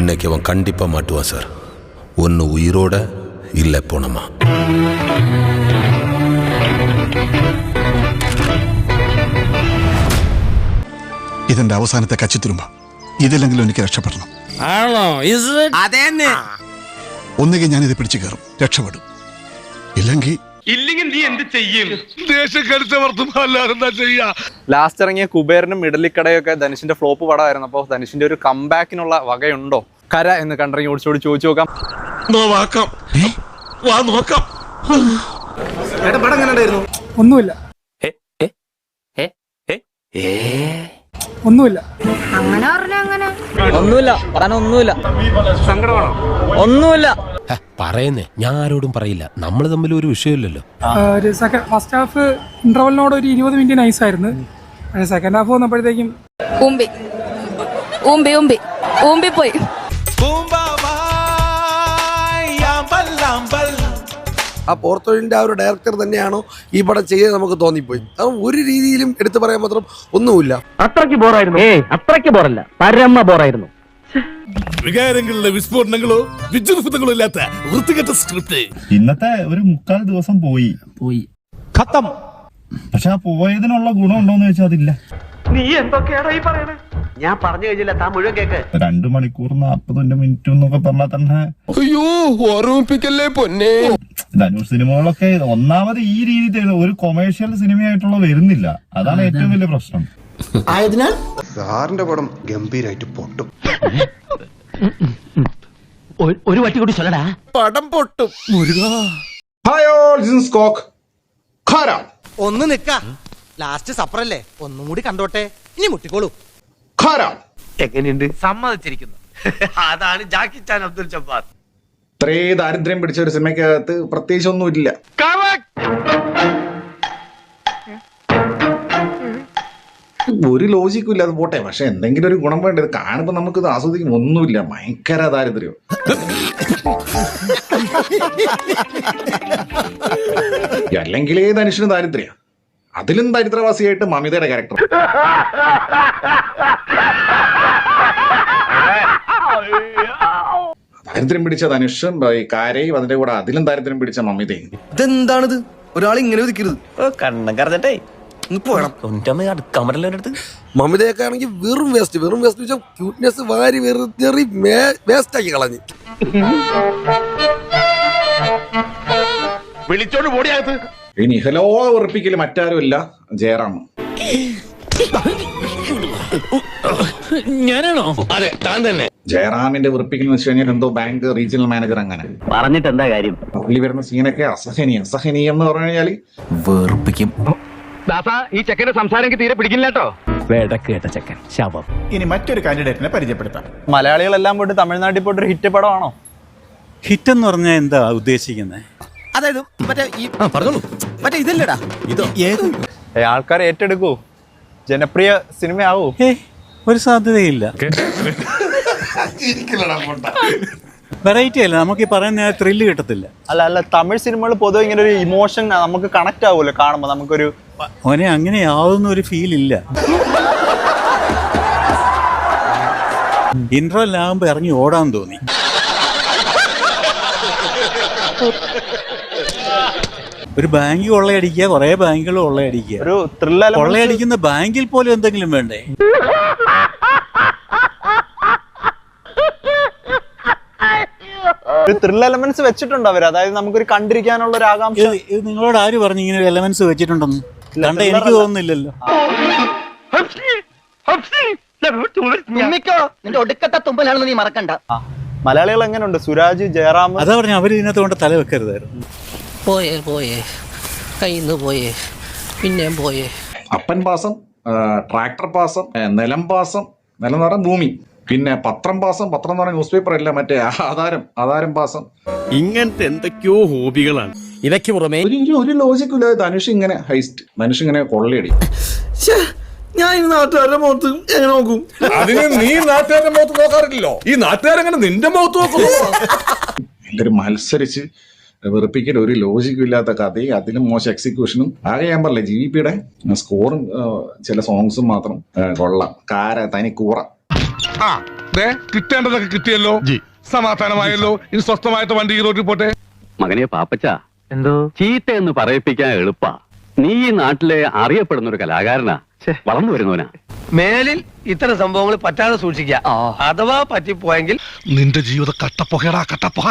இன்னைக்கு அவன் கண்டிப்பா மாட்டுவான் சார். ஒன்னு உயிரோட இல்ல போனமா. ഇതെന്റെ അവസാനത്തെ കച്ചിത്തുരുമ്പ. ഇതില്ലെങ്കിലും എനിക്ക് രക്ഷപ്പെടണം. ഒന്നുകിൽ ഞാനിത് പിടിച്ചു കയറും, രക്ഷപ്പെടും. ഇല്ലെങ്കിൽ നീ എന്ത് ചെയ്യും? ലാസ്റ്റ് ഇറങ്ങിയ കുബേരനും ഇഡലിക്കടയൊക്കെ ധനുഷിന്റെ ഫ്ലോപ്പ് പടമായിരുന്നു. അപ്പോൾ ധനുഷിന്റെ ഒരു കംബാക്കിനുള്ള വകയുണ്ടോ? കര എന്ന് കണ്ടിറങ്ങി ഓടിച്ചോടി ചോദിച്ചു നോക്കാം. ഒന്നുമില്ല ഒന്നുമില്ല ഒന്നുമില്ല പറയാനൊന്നുമില്ല. സങ്കടമാണോ? ഒന്നുമില്ല പറയുന്നേ, ഞാൻ ആരോടും പറയില്ല. നമ്മൾ തമ്മിൽ ഒരു വിഷയമില്ലല്ലോ. ഫസ്റ്റ് ഹാഫ് ഇന്റർവെലിനോട് ഒരു 20 മിനിറ്റ് നൈസായിരുന്നു. സെക്കൻഡ് ഹാഫ് വന്നപ്പോഴത്തേക്കും പോയി. ആ പോർത്തൊഴിലിൻ്റെ ആ ഒരു ഡയറക്ടർ തന്നെയാണോ ഈ പടം ചെയ്ത് നമുക്ക് തോന്നിപ്പോയി. അത് ഒരു രീതിയിലും എടുത്തു പറയാൻ മാത്രം ഒന്നുമില്ല. അത്രയ്ക്ക് ബോറായിരുന്നു. അത്രയ്ക്ക് ബോറല്ല, പരമ ബോറായിരുന്നു. വികാരങ്ങളിലെ വിസ്ഫോടനങ്ങളോ വിജൃംഭങ്ങളോ ഇല്ലാത്ത വൃത്തികെട്ട സ്ക്രിപ്റ്റ്. ഇന്നത്തെ ഒരു 3/4 ദിവസം പോയി ഖത്തം. പക്ഷെ ആ പോയതിനുള്ള ഗുണമുണ്ടോന്ന് ചോദിച്ചാൽ അതില്ല. നീ എന്തൊക്കെയാണോ ഈ പറയണേ? ഞാൻ പറഞ്ഞു കഴിഞ്ഞില്ല, താൻ മുഴുവൻ കേക്ക്. 2 മണിക്കൂർ 40 മിനിറ്റ് എന്നൊക്കെ പറഞ്ഞാൽ തന്നെ അയ്യോ, ഓർമ്മിപ്പിക്കല്ലേ പൊന്നെ. ധനുഷ് സിനിമകളൊക്കെ ഒന്നാമത് ഈ രീതി ചെയ്ത ഒരു കൊമേഴ്ഷ്യൽ സിനിമയായിട്ടുള്ള വരുന്നില്ല. അതാണ് ഏറ്റവും വലിയ പ്രശ്നം. ആയതിനാൽ സാറിന്റെ പടം ഗംഭീരായിട്ട് പൊട്ടും. ഒരു വട്ടി കൂടി ചൊല്ലടാ, പടം പൊട്ടും. ഒന്ന് നിക്ക, ലാസ്റ്റ് സപ്പറല്ലേ, ഒന്നും കൂടി കണ്ടോട്ടെ. ഇനി മുട്ടിക്കോളൂ. എങ്ങനെയുണ്ട്? സമ്മതിച്ചിരിക്കുന്നു. അതാണ് ജാക്കി ചാൻ അബ്ദുൽ ജബ്ബാർ. ഇത്രേ ദാരിദ്ര്യം പിടിച്ച ഒരു സിനിമയ്ക്കകത്ത് പ്രത്യേകിച്ച് ഒന്നും ഇല്ല. ഒരു ലോജിക്കും ഇല്ല. അത് പോട്ടെ, പക്ഷെ എന്തെങ്കിലും ഒരു ഗുണം വേണ്ടത്. കാണുമ്പോ നമുക്ക് ഇത് ആസ്വദിക്കും. ഒന്നുമില്ല, ഭയങ്കര ദാരിദ്ര്യം. അല്ലെങ്കിലേ ധനുഷിന് ദാരിദ്ര്യ. അതിലും ദരിദ്രവാസിയായിട്ട് മമിതയുടെ ക്യാരക്ടർ. ദാരിദ്ര്യം പിടിച്ച ധനുഷും കാരയും അതിന്റെ കൂടെ അതിലും ദാരിദ്ര്യം പിടിച്ച മമിതയും. ഇതെന്താണിത്? ഒരാൾ ഇങ്ങനെ ഒതുക്കരുത്. കണ്ണം കറഞ്ഞിട്ടേ മമിതയൊക്കെ ആണെങ്കിൽ വെറും വേസ്റ്റ് വെച്ചാൽ ക്യൂട്ട്നെസ് വാരി വെറുതെ വേസ്റ്റ് ആക്കി കളഞ്ഞു. വിളിച്ചോണ്ട് ഓടിയാകത്ത്. ഇനി ഇഹലോ ഉറപ്പിക്കല് മറ്റാരും ഇല്ല, ജയറാം. ഞാനാണോ? അതെ, താൻ തന്നെ. ജയറാമിന്റെ വെറുപ്പിക്കൽ എന്ന് വെച്ച് കഴിഞ്ഞാൽ എന്തോ ബാങ്ക് റീജിയണൽ മാനേജർ അങ്ങനെ പറഞ്ഞിട്ട് എന്താ കാര്യം? പുള്ളി വരുന്ന സീനൊക്കെ അസഹനീയം എന്ന് പറഞ്ഞു കഴിഞ്ഞാല് വെറുപ്പിക്കും. ഈ ചെക്കന്റെ സംസാരം തീരെ പിടിക്കില്ല കേട്ടോ. വേടക്കേട്ട ചെക്കൻ ശാപം. ഇനി മറ്റൊരു കാൻഡിഡേറ്റിനെ പരിചയപ്പെടുത്താം. മലയാളികളെല്ലാം പോയിട്ട് തമിഴ്നാട്ടിൽ പോയിട്ട് ഒരു ഹിറ്റ് പടമാണോ? ഹിറ്റ് എന്ന് പറഞ്ഞാൽ എന്താ ഉദ്ദേശിക്കുന്നത്? അതായത് മറ്റേ ഇതല്ലടാ, ഇതോ ആൾക്കാർ ഏറ്റെടുക്കൂ, ജനപ്രിയ സിനിമയാവൂ? ഒരു സാധ്യതയില്ല. വെറൈറ്റി അല്ല, നമുക്ക് ഈ പറയുന്ന ത്രില്ല് കിട്ടത്തില്ല. അല്ല തമിഴ് സിനിമകൾ പൊതുവെ ഇങ്ങനെ ഒരു ഇമോഷൻ നമുക്ക് കണക്ട് ആവുമല്ലോ കാണുമ്പോൾ. നമുക്കൊരു അവനെ അങ്ങനെ ആവുന്ന ഒരു ഫീൽ ഇല്ല. ഇന്റർവെൽ ആകുമ്പോ ഇറങ്ങി ഓടാൻ തോന്നി. ഒരു ബാങ്ക് കൊള്ളയടിക്കുക, കുറെ ബാങ്കുകൾ കൊള്ളയടിക്കുക. ഒരു ത്രില്ലർ കൊള്ളയടിക്കുന്ന ബാങ്കിൽ പോലും എന്തെങ്കിലും വേണ്ടേ? ഒരു ത്രിൽ എലമെന്റ്സ് വെച്ചിട്ടുണ്ട് അവർ. അതായത് നമുക്കൊരു കണ്ടിരിക്കാനുള്ള ഒരു ആകാംക്ഷ. ഇത് നിങ്ങളോട് ആര് പറഞ്ഞു ഇങ്ങനെ ഒരു എലമെന്റ്സ് വെച്ചിട്ടുണ്ടെന്ന്? കണ്ട എനിക്ക് തോന്നുന്നില്ലല്ലോ. നിന്റെ ഒടുക്കത്തെ തുമ്പലാണെന്ന് നീ മറക്കണ്ട. മലയാളികൾ എങ്ങനെയുണ്ട്? സുരാജ്, ജയറാം. അതാ പറഞ്ഞ അവര് ഇതിനകത്ത് കൊണ്ട് തല വെക്കരുതായിരുന്നു. പോയേ കയ്യിന്ന് പോയേ, പിന്നെയും പോയേ. അപ്പൻ പാസം, ട്രാക്ടർ പാസം, നിലം പാസം, നിലം എന്ന് പറഞ്ഞാൽ ഭൂമി, പിന്നെ പത്രം പാസം, പത്രം എന്ന് പറഞ്ഞാൽ ന്യൂസ് പേപ്പർ അല്ല, മറ്റേ ആധാരം പാസം. ഇങ്ങനത്തെ എന്തൊക്കെയോ ഹോബികളാണ് ഇതൊക്കെ. പുറമെ ഒരു ലോജിക്കില്ല. ധനുഷ് ഇങ്ങനെ ഹൈസ്റ്റ്, ധനുഷ് ഇങ്ങനെ കൊള്ളയടി. ഞാൻ ഈ നാട്ടുകാരുടെ മുഖത്ത് എങ്ങനെ നോക്കും? അതിന് നീ നാട്ടുകാരുടെ മുഖത്ത് നോക്കാറില്ലല്ലോ. ഈ നാട്ടുകാരെങ്ങനെ നിന്റെ മുഖത്ത് നോക്കുന്നു? എല്ലാവരും മത്സരിച്ച് വെറുപ്പിക്കൽ, ഒരു ലോജിക്കും ഇല്ലാത്ത കഥയും അതിലും മോശം എക്സിക്യൂഷനും. ആകെ ഞാൻ പറഞ്ഞില്ലേ, GVP യുടെ സ്കോറും ചില സോങ്സും മാത്രം കൊള്ളാം. തനി കൂറ. ആ ദേ കിട്ടേണ്ടതൊക്കെ കിട്ടിയല്ലോ സമാധാനമായല്ലോ ഇനി സ്വസ്ഥമായിട്ട് വണ്ടി ഈ റോഡിൽ പോട്ടെ. മകനെ പാപ്പച്ച എന്തോ ചീത്ത എന്ന് പറയിപ്പിക്കാൻ എളുപ്പാ. നീ ഈ നാട്ടിലെ അറിയപ്പെടുന്ന ഒരു കലാകാരനാ, വളർന്നു വരുന്നവനാ. മേലിൽ ഇത്തരം സംഭവങ്ങൾ പറ്റാതെ സൂക്ഷിക്കുക. അഥവാ പറ്റിപ്പോയെങ്കിൽ നിന്റെ ജീവിതം കട്ടപ്പുകയടാ കട്ടപ്പുക.